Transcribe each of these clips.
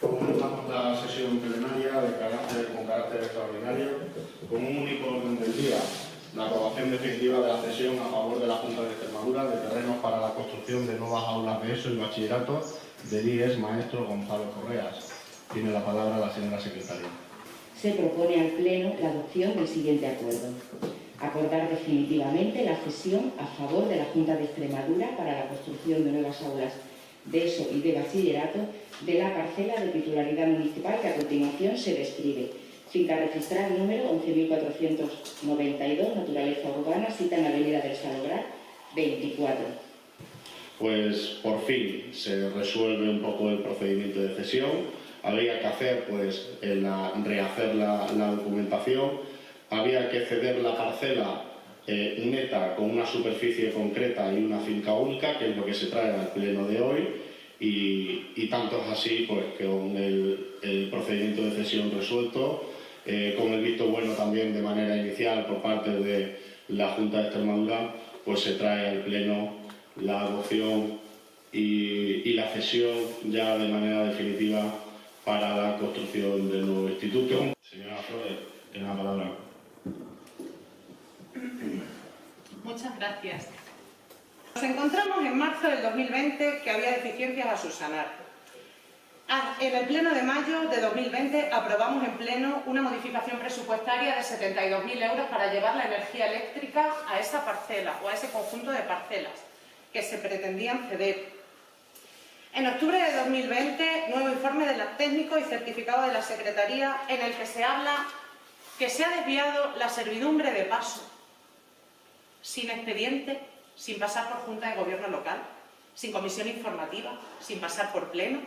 Comenzamos la sesión plenaria con carácter extraordinario con un único orden del día: la aprobación definitiva de la cesión a favor de la Junta de Extremadura de terrenos para la construcción de nuevas aulas de ESO y bachillerato del IES Maestro Gonzalo Correas. Tiene la palabra la señora secretaria. Se propone al Pleno la adopción del siguiente acuerdo: acordar definitivamente la cesión a favor de la Junta de Extremadura para la construcción de nuevas aulas de ESO y de bachillerato de la parcela de titularidad municipal que a continuación se describe: finca registral número 11.492, naturaleza urbana, sita en Avenida del Salobrar 24. Pues por fin se resuelve un poco el procedimiento de cesión. Habría que hacer, pues, rehacer la documentación. Había que ceder la parcela neta con una superficie concreta y una finca única, que es lo que se trae al pleno de hoy, y tanto es así, pues, que con el procedimiento de cesión resuelto, con el visto bueno también de manera inicial por parte de la Junta de Extremadura, pues se trae al pleno la adopción y la cesión ya de manera definitiva para la construcción del nuevo instituto. Señora Flores, tiene la palabra. Muchas gracias. Nos encontramos en marzo del 2020 que había deficiencias a subsanar. En el pleno de mayo de 2020 aprobamos en pleno una modificación presupuestaria de 72.000 euros para llevar la energía eléctrica a esa parcela o a ese conjunto de parcelas que se pretendían ceder. En octubre de 2020, nuevo informe del técnico y certificado de la Secretaría en el que se habla que se ha desviado la servidumbre de paso, sin expediente, sin pasar por Junta de Gobierno local, sin comisión informativa, sin pasar por pleno.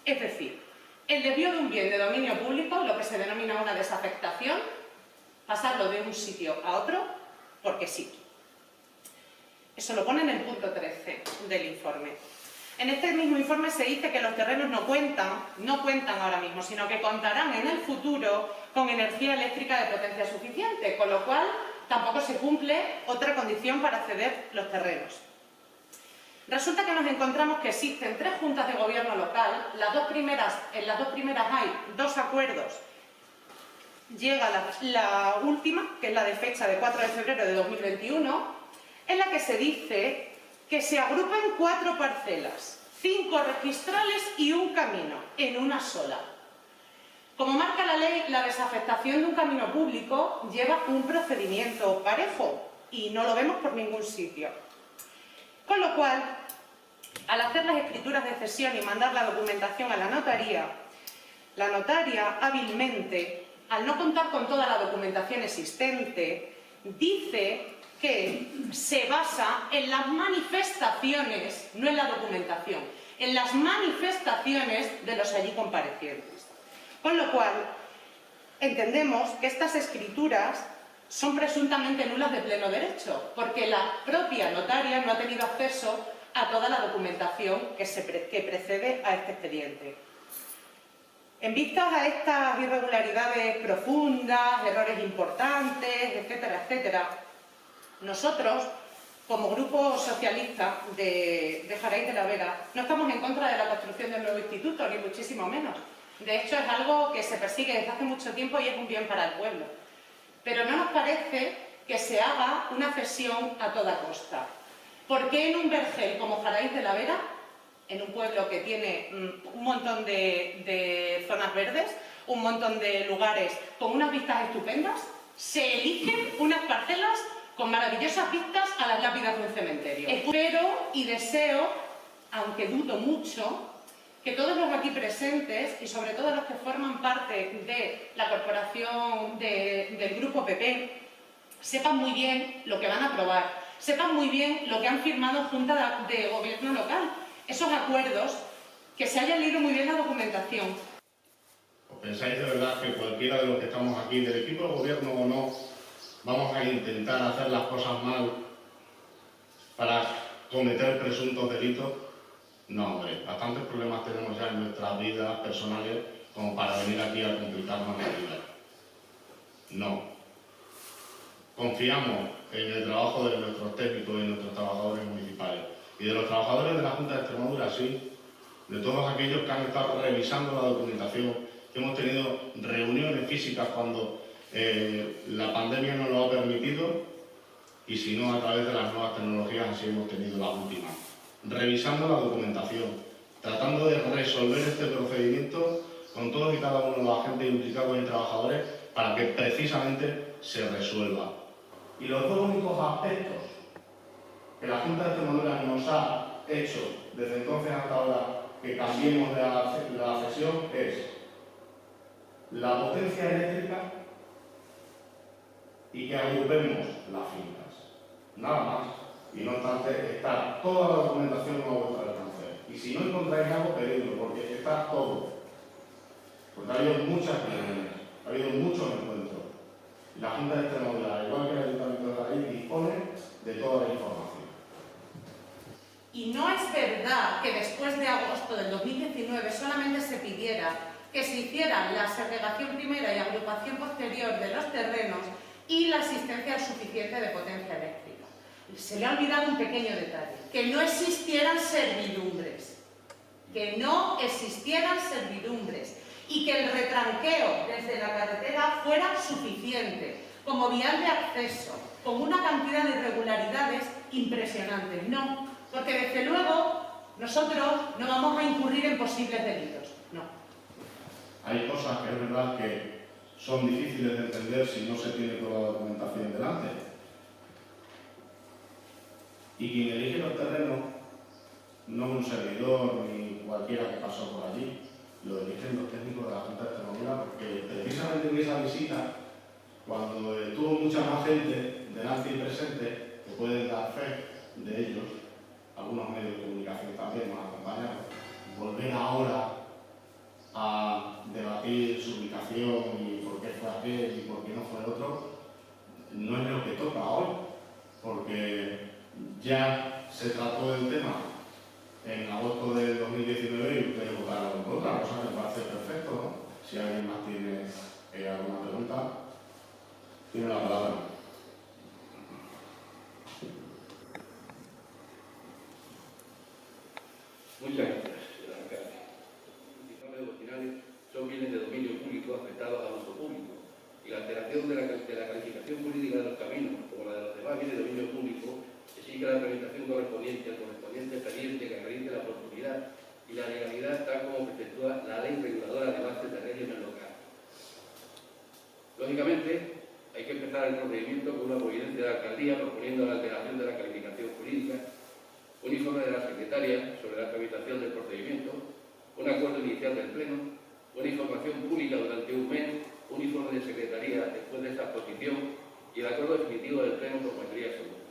Es decir, el desvío de un bien de dominio público, lo que se denomina una desafectación, pasarlo de un sitio a otro porque sí. Eso lo pone en el punto 13 del informe. En este mismo informe se dice que los terrenos no cuentan ahora mismo, sino que contarán en el futuro con energía eléctrica de potencia suficiente, con lo cual tampoco se cumple otra condición para ceder los terrenos. Resulta que nos encontramos que existen 3 juntas de gobierno local, en las dos primeras hay 2 acuerdos. Llega la última, que es la de fecha de 4 de febrero de 2021, en la que se dice que se agrupan 4 parcelas, 5 registrales y un camino, en una sola. Como marca la ley, la desafectación de un camino público lleva un procedimiento parejo y no lo vemos por ningún sitio. Con lo cual, al hacer las escrituras de cesión y mandar la documentación a la notaría hábilmente, al no contar con toda la documentación existente, dice que se basa en las manifestaciones, no en la documentación, en las manifestaciones de los allí comparecientes. Con lo cual, entendemos que estas escrituras son presuntamente nulas de pleno derecho, porque la propia notaria no ha tenido acceso a toda la documentación que precede a este expediente. En vistas a estas irregularidades profundas, errores importantes, etcétera, etcétera, nosotros, como Grupo Socialista de Jaraíz de la Vera, no estamos en contra de la construcción del nuevo instituto, ni muchísimo menos. De hecho, es algo que se persigue desde hace mucho tiempo y es un bien para el pueblo. Pero no nos parece que se haga una cesión a toda costa. ¿Por qué en un vergel como Jaraíz de la Vera, en un pueblo que tiene un montón de zonas verdes, un montón de lugares con unas vistas estupendas, se eligen unas parcelas con maravillosas vistas a las lápidas de un cementerio? Espero y deseo, aunque dudo mucho, que todos los aquí presentes y sobre todo los que forman parte de la corporación del Grupo PP sepan muy bien lo que van a aprobar, sepan muy bien lo que han firmado en Junta de Gobierno local, esos acuerdos, que se haya leído muy bien la documentación. ¿Os pensáis de verdad que cualquiera de los que estamos aquí, del equipo de gobierno o no, vamos a intentar hacer las cosas mal para cometer presuntos delitos? No, hombre, bastantes problemas tenemos ya en nuestras vidas personales como para venir aquí a complicarnos la vida. No. Confiamos en el trabajo de nuestros técnicos y de nuestros trabajadores municipales. Y de los trabajadores de la Junta de Extremadura, sí. de todos aquellos que han estado revisando la documentación, que hemos tenido reuniones físicas cuando la pandemia nos lo ha permitido, y si no, a través de las nuevas tecnologías, así hemos tenido las últimas. Revisando la documentación, tratando de resolver este procedimiento con todos y cada uno de los agentes implicados y trabajadores para que precisamente se resuelva. Y los dos únicos aspectos que la Junta de Extremadura nos ha hecho desde entonces hasta ahora que cambiemos la cesión es la potencia eléctrica y que agrupemos las fincas. Nada más. Y no obstante, está toda la documentación a vuestra alcance. Y si no encontráis algo, pedidlo, porque está todo. Porque ha habido muchas reuniones, ha habido muchos encuentros. Y la Junta de Extremadura, igual que el Ayuntamiento de Cádiz, dispone de toda la información. Y no es verdad que después de agosto del 2019 solamente se pidiera que se hiciera la segregación primera y agrupación posterior de los terrenos y la existencia suficiente de potencia eléctrica. Se le ha olvidado un pequeño detalle, que no existieran servidumbres, y que el retranqueo desde la carretera fuera suficiente como vial de acceso, con una cantidad de irregularidades impresionantes. No, porque desde luego nosotros no vamos a incurrir en posibles delitos, no. Hay cosas que es verdad que son difíciles de entender si no se tiene toda la documentación delante. Y quien elige los terrenos no un servidor ni cualquiera que pasó por allí, lo eligen los técnicos de la Junta de Extremadura, porque precisamente en esa visita, cuando estuvo mucha más gente delante y presente, que pueden dar fe de ellos, algunos medios de comunicación también nos acompañaron, volver ahora a debatir su ubicación y por qué fue aquel y por qué no fue el otro, no es lo que toca hoy, porque ya se trató del tema en agosto del 2019 y ustedes votaron en contra, cosa que me parece perfecto, ¿no? Si alguien más tiene alguna pregunta, tiene la palabra. Muchas gracias, señor alcalde. Los informes devocionales son bienes de dominio público afectados al uso público y la alteración de la calificación jurídica de los caminos, como la de los demás bienes de dominio público, exige la tramitación correspondiente al correspondiente expediente que acredite la oportunidad y la legalidad tal como efectúa la ley reguladora de bases de régimen local. Lógicamente, hay que empezar el procedimiento con una providencia de la alcaldía proponiendo la alteración de la calificación jurídica, un informe de la secretaria sobre la tramitación del procedimiento, un acuerdo inicial del Pleno, una información pública durante un mes, un informe de secretaría después de esa exposición y el acuerdo definitivo del Pleno por mayoría absoluta.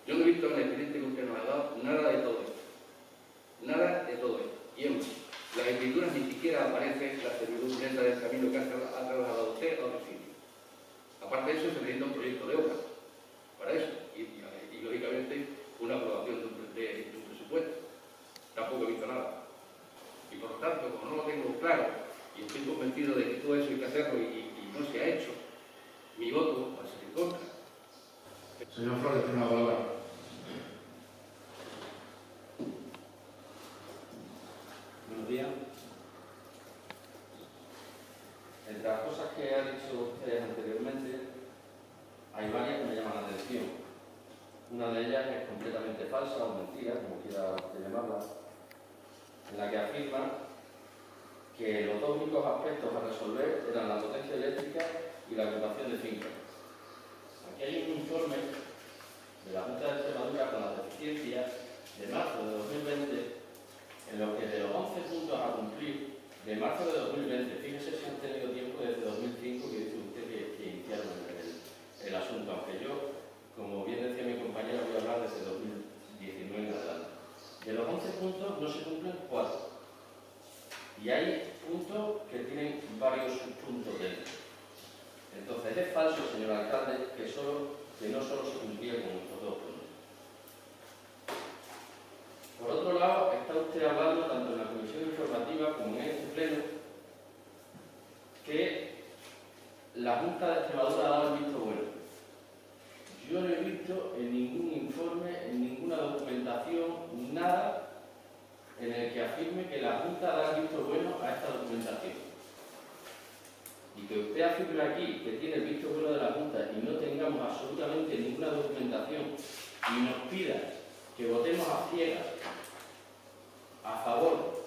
Yo no he visto en el expediente que usted nos ha dado nada de todo esto. Nada de todo esto. Y en las escrituras ni siquiera aparece la servidumbre del camino que ha trasladado usted a otro sitio. Aparte de eso, se necesita un proyecto de obra para eso. Y lógicamente, una aprobación de un presupuesto. Tampoco he visto nada. Y por lo tanto, como no lo tengo claro y estoy convencido de que todo eso hay que hacerlo y no se ha hecho, mi voto va a ser en contra. Señor Flores, tiene una palabra. Buenos días. Entre las cosas que ha dicho usted anteriormente, hay varias que me llaman la atención. Una de ellas es completamente falsa o mentira, como quiera usted llamarla, en la que afirma que los dos únicos aspectos a resolver eran la potencia eléctrica y la agrupación de fincas. Aquí hay un informe de la Junta de Extremadura con las deficiencias de marzo de 2020, en los que de los 11 puntos a cumplir de marzo de 2020, fíjese si han tenido tiempo desde 2005 que dice usted que iniciaron el asunto, aunque yo, como bien decía mi compañera, voy a hablar desde 2019 en adelante. De los 11 puntos no se cumplen 4. Y hay puntos que tienen varios subpuntos dentro. Entonces es falso, señor alcalde, que no solo se cumplía con estos dos puntos. Por otro lado, está usted hablando, tanto en la comisión informativa como en este pleno, que la Junta de Extremadura ha dado el visto bueno. Yo no he visto en ningún informe, en ninguna documentación, nada en el que afirme que la Junta da el visto bueno a esta documentación. Y que usted afirme aquí que tiene el visto bueno de la Junta y no tengamos absolutamente ninguna documentación y nos pida que votemos a ciegas a favor,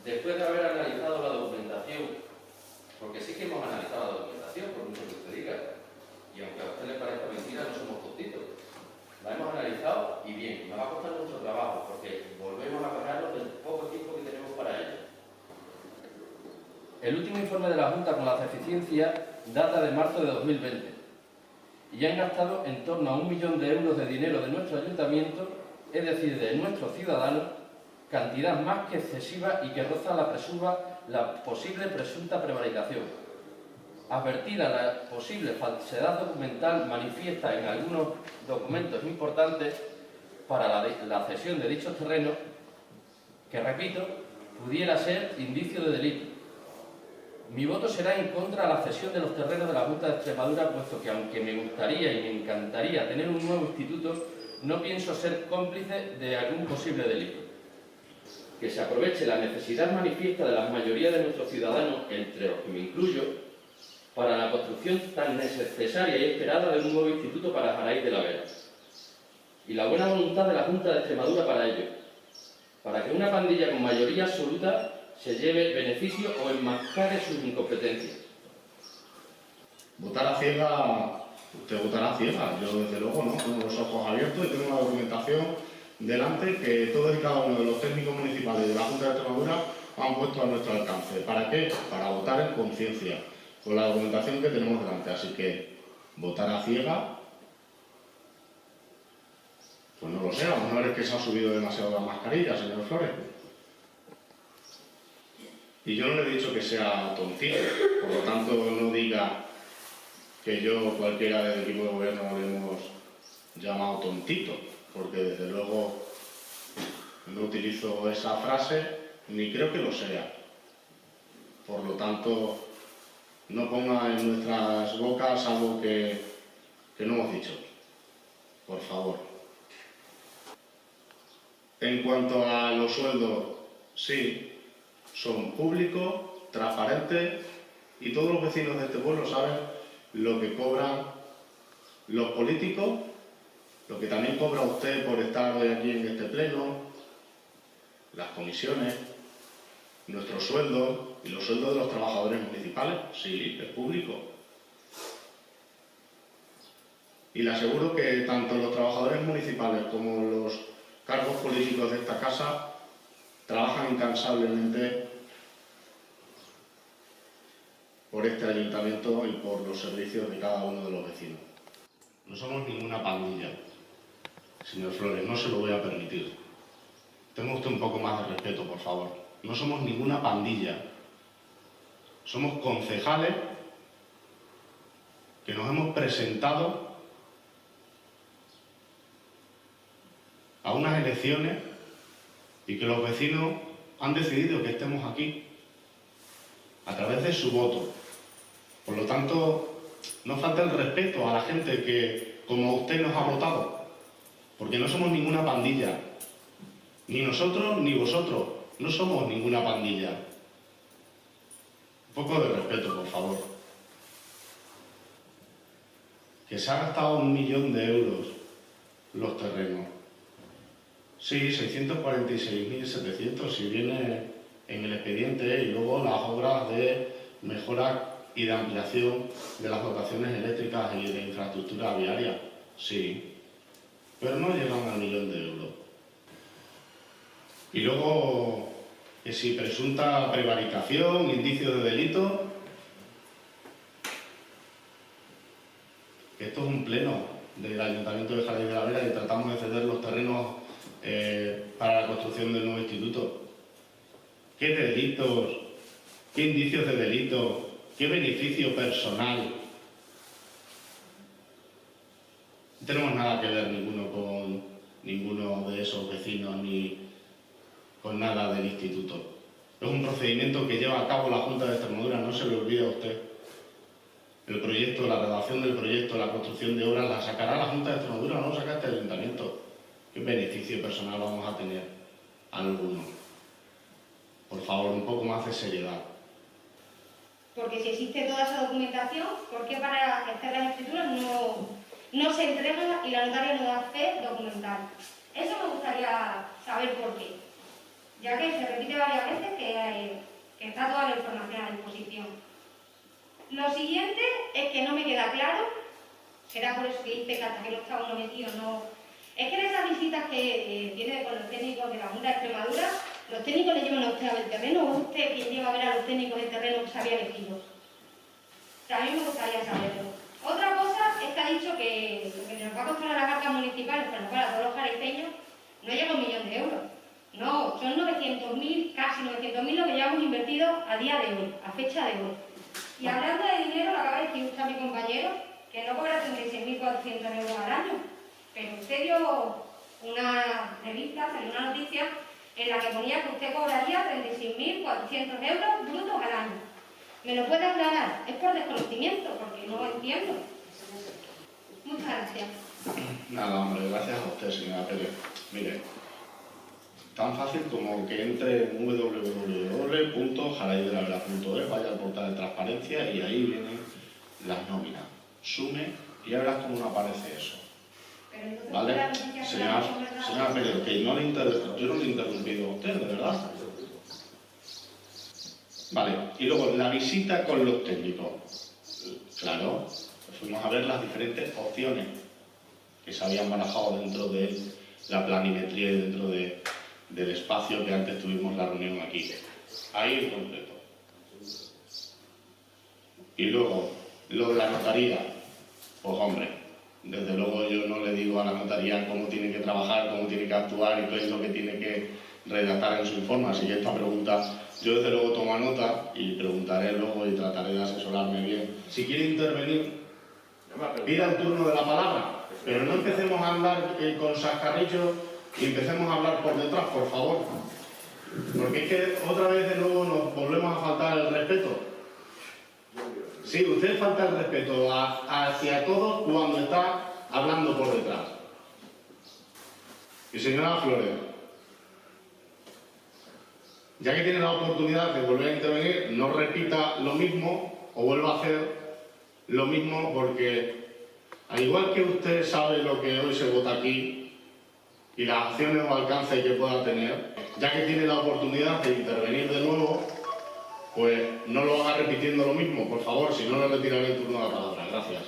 después de haber analizado la documentación, porque sí que hemos analizado la documentación, por mucho que usted diga, y aunque a usted le parezca mentira, no somos tontitos. La hemos analizado y bien, nos va a costar mucho trabajo, porque volvemos a cargarnos del poco tiempo que tenemos para ello. El último informe de la Junta con las deficiencias data de marzo de 2020 y han gastado en torno a 1 millón de euros de dinero de nuestro ayuntamiento, es decir, de nuestros ciudadanos, cantidad más que excesiva y que roza la posible presunta prevaricación. Advertida la posible falsedad documental manifiesta en algunos documentos importantes para la cesión de dichos terrenos, que, repito, pudiera ser indicio de delito. Mi voto será en contra de la cesión de los terrenos de la Junta de Extremadura, puesto que, aunque me gustaría y me encantaría tener un nuevo instituto, no pienso ser cómplice de algún posible delito. Que se aproveche la necesidad manifiesta de la mayoría de nuestros ciudadanos, entre los que me incluyo, para la construcción tan necesaria y esperada de un nuevo instituto para Jaraíz de la Vera. Y la buena voluntad de la Junta de Extremadura para ello, para que una pandilla con mayoría absoluta se lleve beneficio o enmascare sus incompetencias. Votar a ciega, usted votará a ciega, yo desde luego no, tengo los ojos abiertos y tengo una documentación delante que todos y cada uno de los técnicos municipales de la Junta de Extremadura han puesto a nuestro alcance. ¿Para qué? Para votar en conciencia, con la documentación que tenemos delante. Así que votar a ciega, pues no lo sé, a lo mejor es que se ha subido demasiado la mascarilla, señor Flores. Y yo no le he dicho que sea tontito, por lo tanto no diga que yo, cualquiera del equipo de gobierno, le hemos llamado tontito, porque desde luego no utilizo esa frase, ni creo que lo sea. Por lo tanto, no ponga en nuestras bocas algo que no hemos dicho, por favor. En cuanto a los sueldos, sí, son públicos, transparentes, y todos los vecinos de este pueblo saben lo que cobran los políticos, lo que también cobra usted por estar hoy aquí en este pleno, las comisiones, nuestros sueldos y los sueldos de los trabajadores municipales. Sí, es público. Y le aseguro que tanto los trabajadores municipales como los cargos políticos de esta casa trabajan incansablemente por este ayuntamiento y por los servicios de cada uno de los vecinos. No somos ninguna pandilla, señor Flores, no se lo voy a permitir. Tenga usted un poco más de respeto, por favor. No somos ninguna pandilla. Somos concejales que nos hemos presentado a unas elecciones y que los vecinos han decidido que estemos aquí a través de su voto. Por lo tanto, no falta el respeto a la gente que, como usted, nos ha votado, porque no somos ninguna pandilla. Ni nosotros ni vosotros. No somos ninguna pandilla. Un poco de respeto, por favor. Que se ha gastado 1 millón de euros los terrenos. Sí, 646.700 si viene en el expediente, y luego las obras de mejora y de ampliación de las dotaciones eléctricas y de infraestructura viaria. Sí, pero no llegan al 1 millón de euros. Y luego, que si presunta prevaricación, indicio de delito, que esto es un pleno del Ayuntamiento de Jaraíz de la Vera y tratamos de ceder los terrenos para la construcción del nuevo instituto. ¿Qué delitos? ¿Qué indicios de delito? ¿Qué beneficio personal? No tenemos nada que ver ninguno con ninguno de esos vecinos ni con nada del instituto. Es un procedimiento que lleva a cabo la Junta de Extremadura, no se le olvide a usted. El proyecto, la redacción del proyecto, la construcción de obras la sacará la Junta de Extremadura, no lo saca este ayuntamiento. ¿Qué beneficio personal vamos a tener? alguno. Por favor, un poco más de seriedad. Porque si existe toda esa documentación, ¿por qué para hacer las escrituras no se entrega y la notaria no da fe documental? Eso me gustaría saber por qué, ya que se repite varias veces que está toda la información a disposición. Lo siguiente es que no me queda claro, será por eso que dice que hasta que no está uno metido no... Es que en esas visitas que tiene con los técnicos de la Junta de Extremadura, ¿los técnicos le llevan a usted a ver el terreno o usted quien lleva a ver a los técnicos del terreno que se había elegido? O sea, a mí me gustaría saberlo. Otra cosa es que ha dicho que lo que nos va a costar a las arcas municipales para todos los jaraiceños no llega a 1 millón de euros. No, son 900.000, casi 900.000 lo que llevamos invertido a día de hoy, a fecha de hoy. Y hablando de dinero, lo acaba de decir usted a mi compañero, que no cobra 36.400 euros al año. Pero usted dio una revista, salió una noticia en la que ponía que usted cobraría 36.400 euros brutos al año. ¿Me lo puede aclarar? Es por desconocimiento, porque no entiendo. Muchas gracias. Nada, hombre, gracias a usted, señora Pérez. Mire, tan fácil como que entre en www.jaraidelavera.es, vaya al portal de transparencia y ahí vienen las nóminas. Sume y ya verás cómo no aparece eso. ¿Vale? Señora Pérez, que yo no le he interrumpido a usted, de verdad. Vale, y luego la visita con los técnicos. Claro, fuimos a ver las diferentes opciones que se habían manejado dentro de la planimetría y dentro del espacio que antes tuvimos la reunión aquí. Ahí en concreto. Y luego, lo de la notaría. Pues hombre, desde luego yo no le digo a la notaría cómo tiene que trabajar, cómo tiene que actuar y qué es lo que tiene que redactar en su informe. Así que esta pregunta, yo desde luego tomo nota y preguntaré luego y trataré de asesorarme bien. Si quiere intervenir, pida el turno de la palabra, pero no empecemos a hablar con sascarrillos y empecemos a hablar por detrás, por favor. Porque es que otra vez de nuevo nos volvemos a faltar el respeto. Sí, usted falta el respeto hacia todos cuando está hablando por detrás. Y señora Flores, ya que tiene la oportunidad de volver a intervenir, no repita lo mismo o vuelva a hacer lo mismo, porque al igual que usted sabe lo que hoy se vota aquí y las acciones o alcance que pueda tener, ya que tiene la oportunidad de intervenir de nuevo, pues no lo haga repitiendo lo mismo, por favor, si no le retiraré el turno de la palabra. Gracias.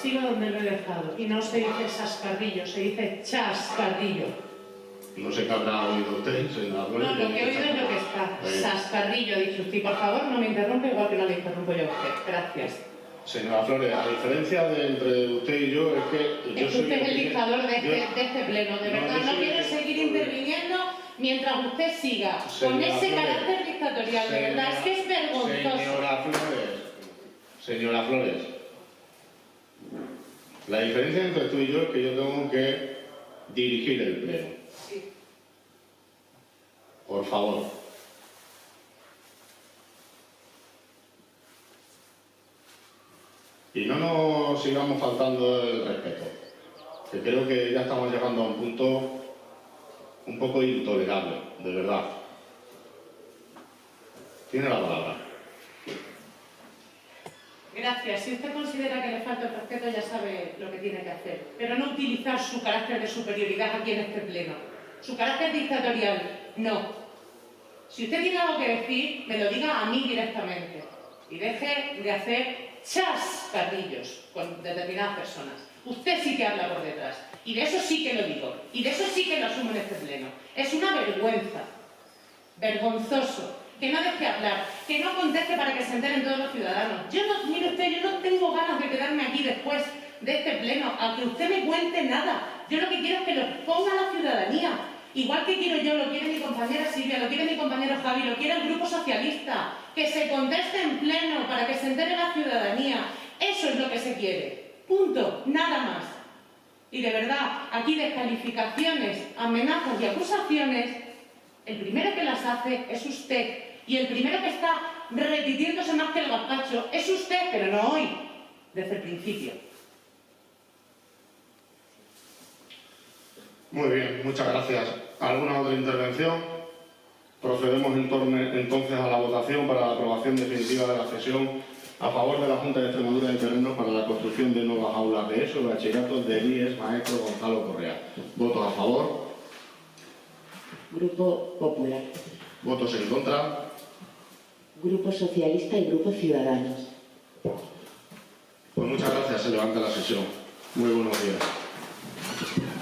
Sigo donde lo he dejado. Y no se dice sascardillo, se dice chascardillo. No sé qué habrá oído usted, señora Flores. No, lo que he oído es lo que está. Sascardillo, ha dicho usted. Y por favor, no me interrumpe igual que no le interrumpo yo a usted. Gracias. Señora Flores, a diferencia de entre usted y yo, es que yo soy... Usted es el dictador de este pleno, de verdad. No quiero seguir interviniendo mientras usted siga con ese carácter dictatorial, de verdad. Es que es vergonzoso. Señora Flores, la diferencia entre tú y yo es que yo tengo que dirigir el pleno. Sí. Por favor. Y no nos sigamos faltando el respeto, que creo que ya estamos llegando a un punto un poco intolerable, de verdad. Tiene la palabra. Gracias. Si usted considera que le falta el respeto, ya sabe lo que tiene que hacer. Pero no utilizar su carácter de superioridad aquí en este pleno. Su carácter dictatorial, no. Si usted tiene algo que decir, me lo diga a mí directamente. Y deje de hacer chascarrillos con determinadas personas. Usted sí que habla por detrás. Y de eso sí que lo digo. Y de eso sí que lo asumo en este pleno. Es una vergüenza. Vergonzoso. Que no deje hablar. Que no conteste para que se enteren todos los ciudadanos. Mire usted, yo no tengo ganas de quedarme aquí después de este pleno a que usted me cuente nada. Yo lo que quiero es que lo ponga la ciudadanía. Igual que quiero yo, lo quiere mi compañera Silvia, lo quiere mi compañero Javi, lo quiere el Grupo Socialista. Que se conteste en pleno para que se entere la ciudadanía. Eso es lo que se quiere. Punto. Nada más. Y de verdad, aquí descalificaciones, amenazas y acusaciones, el primero que las hace es usted. Y el primero que está repitiéndose más que el gazpacho es usted, pero no hoy, desde el principio. Muy bien, muchas gracias. ¿Alguna otra intervención? Procedemos entonces a la votación para la aprobación definitiva de la cesión a favor de la Junta de Extremadura de terrenos para la construcción de nuevas aulas de ESO y bachillerato de IES Maestro Gonzalo Correa. ¿Votos a favor? Grupo Popular, ¿Votos en contra? Grupo Socialista y Grupo Ciudadanos. Pues muchas gracias, se levanta la sesión. Muy buenos días.